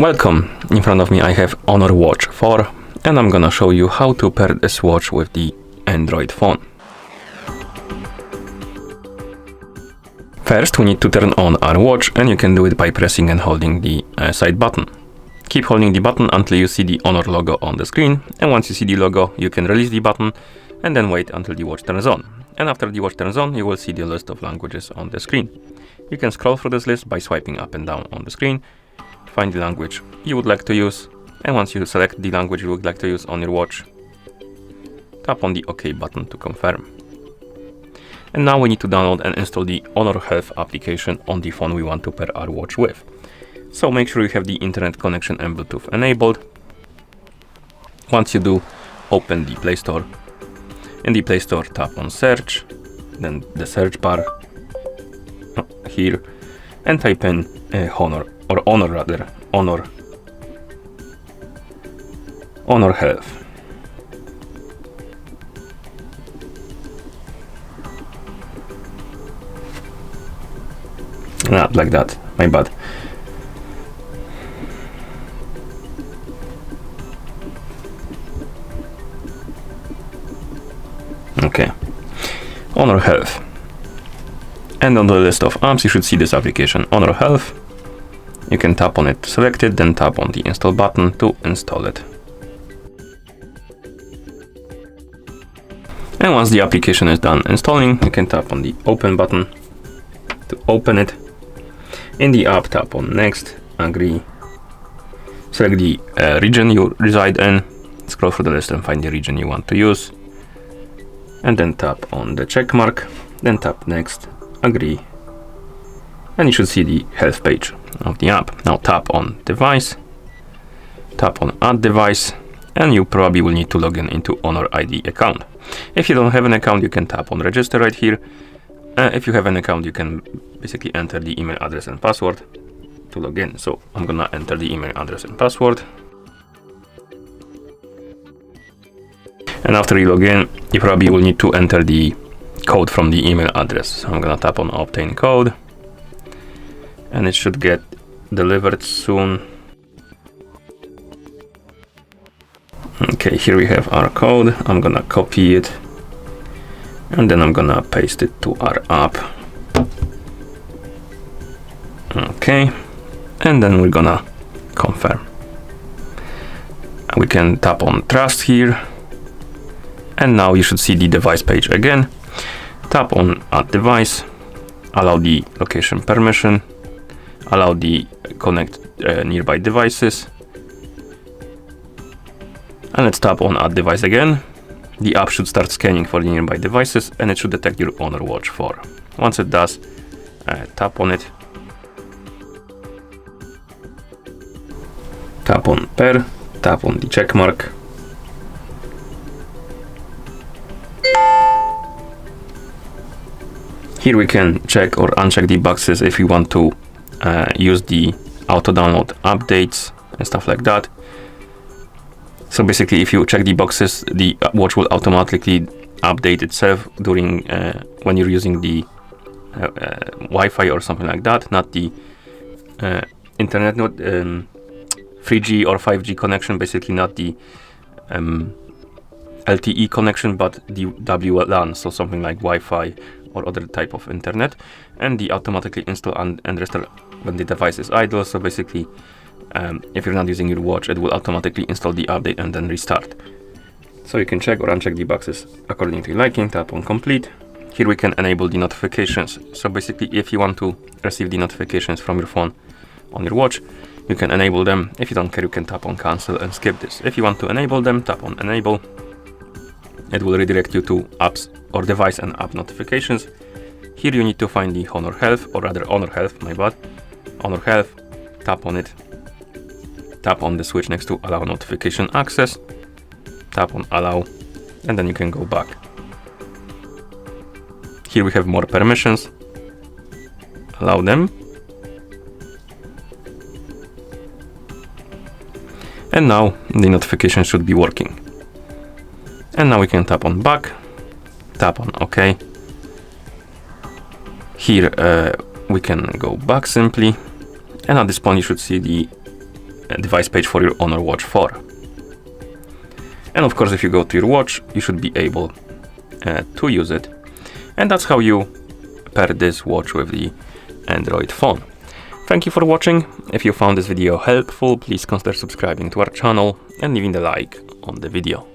Welcome! In front of me I have Honor Watch 4 and I'm gonna show you how to pair this watch with the Android phone. First we need to turn on our watch, and you can do it by pressing and holding the side button. Keep holding the button until you see the Honor logo on the screen, and once you see the logo you can release the button and then wait until the watch turns on. And after the watch turns on you will see the list of languages on the screen. You can scroll through this list by swiping up and down on the screen. Find the language you would like to use, and once you select the language you would like to use on your watch, tap on the OK button to confirm. And now we need to download and install the Honor Health application on the phone we want to pair our watch with. So make sure you have the internet connection and Bluetooth enabled. Once you do, open the Play Store. In the Play Store tap on search, then the search bar here, and type in Honor Health. Not like that, my bad. Okay, Honor Health. And on the list of apps you should see this application, Honor Health. You can tap on it to select it, then tap on the install button to install it. And once the application is done installing, you can tap on the open button to open it. In the app, tap on next, agree, select the region you reside in, scroll through the list and find the region you want to use, and then tap on the check mark, then tap next, agree, and you should see the health page of the app. Now tap on device, tap on add device, and you probably will need to log in into Honor ID account. If you don't have an account, you can tap on register right here. If you have an account, you can basically enter the email address and password to log in. So I'm gonna enter the email address and password. And after you log in, you probably will need to enter the code from the email address. So I'm gonna tap on obtain code, and it should get delivered soon. Okay, here we have our code. I'm gonna copy it and then I'm gonna paste it to our app. Okay, and then we're gonna confirm. We can tap on trust here, and now you should see the device page again. Tap on add device, allow the location permission, allow the connect nearby devices, and let's tap on add device again. The app should start scanning for the nearby devices, and it should detect your Honor Watch 4. Once it does, tap on it, tap on pair, tap on the check mark, here we can check or uncheck the boxes if we want to use the auto download updates and stuff like that. So basically, if you check the boxes, the watch will automatically update itself during when you're using the Wi-Fi or something like that, not the internet, not 3G or 5G connection, basically not the LTE connection, but the WLAN, so something like Wi-Fi or other type of internet, and the automatically install and restore when the device is idle. So basically, if you're not using your watch, it will automatically install the update and then restart. So you can check or uncheck the boxes according to your liking. Tap on complete. Here we can enable the notifications. So basically, if you want to receive the notifications from your phone on your watch, you can enable them. If you don't care, you can tap on cancel and skip this. If you want to enable them, tap on enable. It will redirect you to apps or device and app notifications. Here you need to find the Honor Health, or rather Honor Health, my bad. Honor Health, tap on it. Tap on the switch next to allow notification access, tap on allow, and then you can go back. Here we have more permissions, allow them, and now the notification should be working. And now we can tap on back, tap on OK. Here we can go back simply, and at this point you should see the device page for your Honor Watch 4. And of course, if you go to your watch, you should be able to use it. And that's how you pair this watch with the Android phone. Thank you for watching. If you found this video helpful, please consider subscribing to our channel and leaving a like on the video.